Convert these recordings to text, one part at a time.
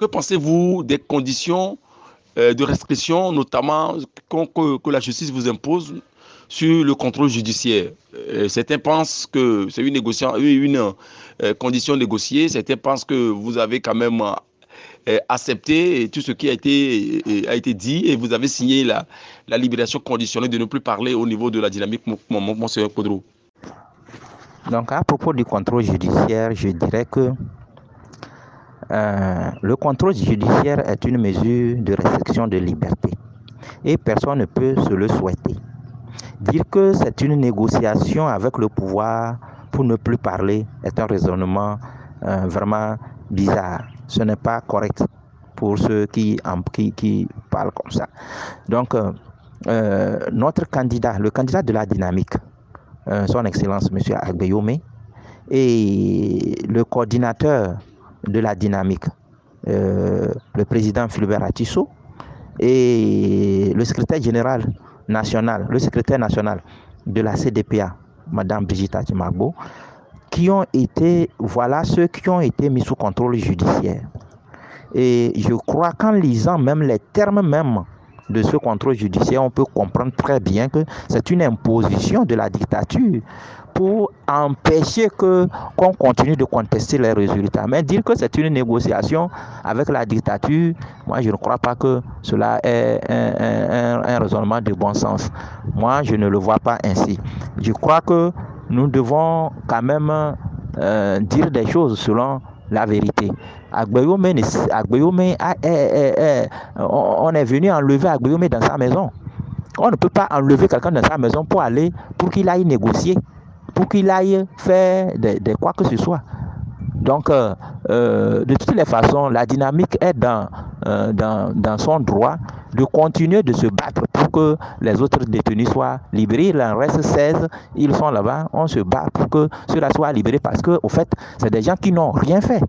Que pensez-vous des conditions de restriction, notamment que la justice vous impose sur le contrôle judiciaire? Certains pensent que c'est une condition négociée. Certains pensent que vous avez quand même accepté tout ce qui a été dit et vous avez signé la libération conditionnelle de ne plus parler au niveau de la dynamique, Monsieur Kodro. Donc, à propos du contrôle judiciaire, je dirais que le contrôle judiciaire est une mesure de restriction de liberté et personne ne peut se le souhaiter. Dire que c'est une négociation avec le pouvoir pour ne plus parler est un raisonnement vraiment bizarre. Ce n'est pas correct pour ceux qui parlent comme ça. Donc, notre candidat, le candidat de la dynamique, son Excellence M. Agbeyome, et le coordinateur de la dynamique, le président Philbert Atisso, et le secrétaire général national, le secrétaire national de la CDPA, Madame Brigitte Timagbo, voilà ceux qui ont été mis sous contrôle judiciaire. Et je crois qu'en lisant même les termes même de ce contrôle judiciaire, on peut comprendre très bien que c'est une imposition de la dictature pour empêcher qu'on continue de contester les résultats. Mais dire que c'est une négociation avec la dictature, moi je ne crois pas que cela est un raisonnement de bon sens. Moi je ne le vois pas ainsi. Je crois que nous devons quand même dire des choses selon la vérité. Agbeyome, on est venu enlever Agbeyome dans sa maison. On ne peut pas enlever quelqu'un dans sa maison pour qu'il aille négocier, pour qu'il aille faire de quoi que ce soit. Donc, de toutes les façons, la dynamique est dans son droit de continuer de se battre pour que les autres détenus soient libérés. Il en reste 16, ils sont là-bas, on se bat pour que ceux-là soient libérés parce que, au fait, c'est des gens qui n'ont rien fait.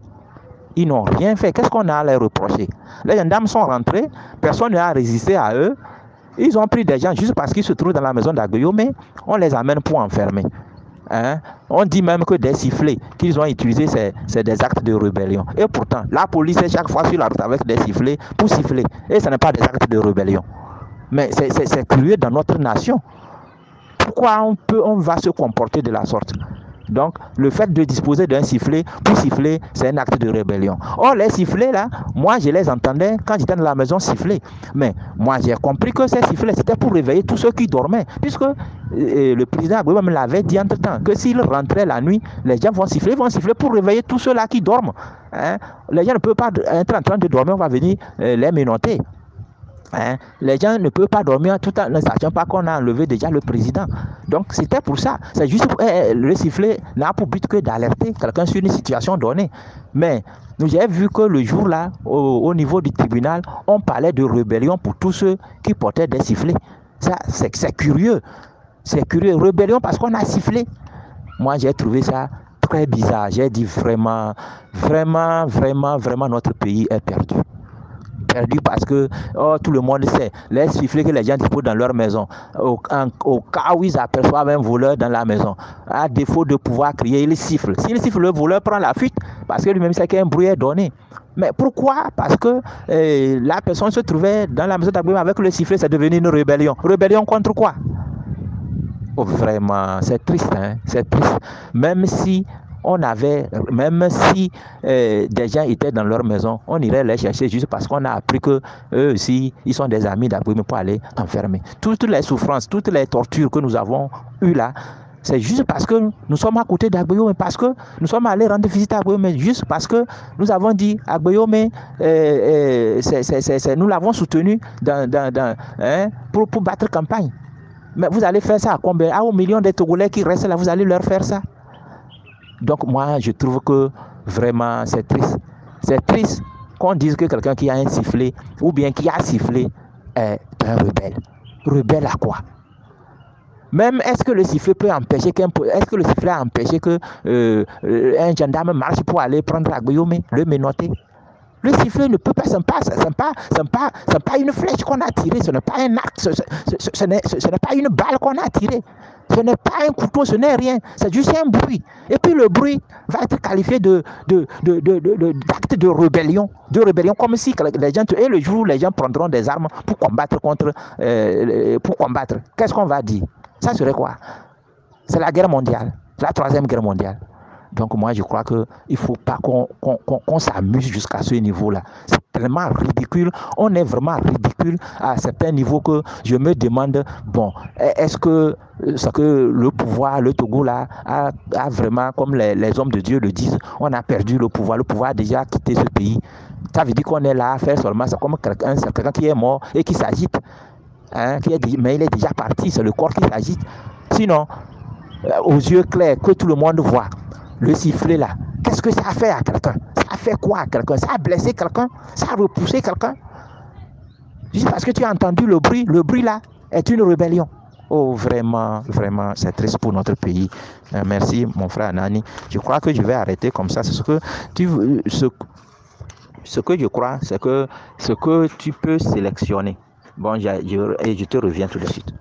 Ils n'ont rien fait. Qu'est-ce qu'on a à les reprocher? Les gendarmes sont rentrés, personne n'a résisté à eux. Ils ont pris des gens juste parce qu'ils se trouvent dans la maison d'Agbeyome, mais on les amène pour enfermer. Hein? On dit même que des sifflets qu'ils ont utilisés, c'est des actes de rébellion. Et pourtant, la police est chaque fois sur la route avec des sifflets pour siffler. Et ce n'est pas des actes de rébellion. Mais c'est curieux dans notre nation. Pourquoi on va se comporter de la sorte? Donc, le fait de disposer d'un sifflet pour siffler, c'est un acte de rébellion. Or, les sifflets, là, moi, je les entendais quand j'étais dans la maison siffler. Mais moi, j'ai compris que ces sifflets, c'était pour réveiller tous ceux qui dormaient. Puisque le président Agbeyome me l'avait dit entre-temps, que s'ils rentraient la nuit, les gens vont siffler pour réveiller tous ceux-là qui dorment. Hein? Les gens ne peuvent pas être en train de dormir, on va venir les menotter. Hein? Les gens ne peuvent pas dormir tout en ne sachant pas qu'on a enlevé déjà le président. Donc c'était pour ça. C'est juste le sifflet n'a pour but que d'alerter quelqu'un sur une situation donnée. Mais j'ai vu que le jour-là, au niveau du tribunal, on parlait de rébellion pour tous ceux qui portaient des sifflets. Ça, c'est curieux. C'est curieux. Rébellion parce qu'on a sifflé. Moi, j'ai trouvé ça très bizarre. J'ai dit vraiment, notre pays est perdu. Perdu parce que tout le monde sait les sifflets que les gens disposent dans leur maison au cas où ils aperçoivent un voleur dans la maison, à défaut de pouvoir crier, ils sifflent. S'il siffle, le voleur prend la fuite parce que lui-même sait qu'il y a un bruit est donné. Mais pourquoi? Parce que la personne se trouvait dans la maison d'Agbeyome avec le sifflet, c'est devenu une rébellion. Rébellion contre quoi? Oh, vraiment, c'est triste, hein? C'est triste. Même si des gens étaient dans leur maison, on irait les chercher juste parce qu'on a appris que eux aussi, ils sont des amis d'Agbeyome pour aller enfermer. Toutes les souffrances, toutes les tortures que nous avons eues là, c'est juste parce que nous sommes à côté d'Agbeyome, parce que nous sommes allés rendre visite à Agbeyome, juste parce que nous avons dit Agbeyome, nous l'avons soutenu pour battre campagne. Mais vous allez faire ça à combien? Aux millions de Togolais qui restent là, vous allez leur faire ça? Donc moi, je trouve que vraiment c'est triste. C'est triste qu'on dise que quelqu'un qui a un sifflet ou bien qui a sifflé est un rebelle. Rebelle à quoi? Même est-ce que le sifflet peut empêcher que un gendarme marche pour aller prendre Agbeyome, le menotter? Le sifflet ne peut pas, ce n'est pas une flèche qu'on a tirée, ce n'est pas un acte, ce n'est pas une balle qu'on a tirée. Ce n'est pas un couteau, ce n'est rien. C'est juste un bruit. Et puis le bruit va être qualifié d'acte de rébellion. De rébellion, comme si les gens... Et le jour où les gens prendront des armes pour combattre qu'est-ce qu'on va dire? Ça serait quoi? C'est la guerre mondiale. C'est la troisième guerre mondiale. Donc moi, je crois qu'il ne faut pas qu'on s'amuse jusqu'à ce niveau-là. C'est tellement ridicule. On est vraiment ridicule à certains niveaux que je me demande, bon, est-ce que ce que le pouvoir, le Togo là, a vraiment, comme les hommes de Dieu le disent, on a perdu le pouvoir. Le pouvoir a déjà quitté ce pays. Ça veut dire qu'on est là à faire seulement ça comme quelqu'un qui est mort et qui s'agite. Hein, mais il est déjà parti, c'est le corps qui s'agite. Sinon, aux yeux clairs, que tout le monde voit, le sifflet là, qu'est-ce que ça a fait à quelqu'un? Ça a fait quoi à quelqu'un? Ça a blessé quelqu'un? Ça a repoussé quelqu'un? Juste parce que tu as entendu le bruit là est une rébellion. Oh, vraiment, vraiment, c'est triste pour notre pays. Merci, mon frère Nani. Je crois que je vais arrêter comme ça. C'est ce que je crois, c'est que ce que tu peux sélectionner. Bon, je te reviens tout de suite.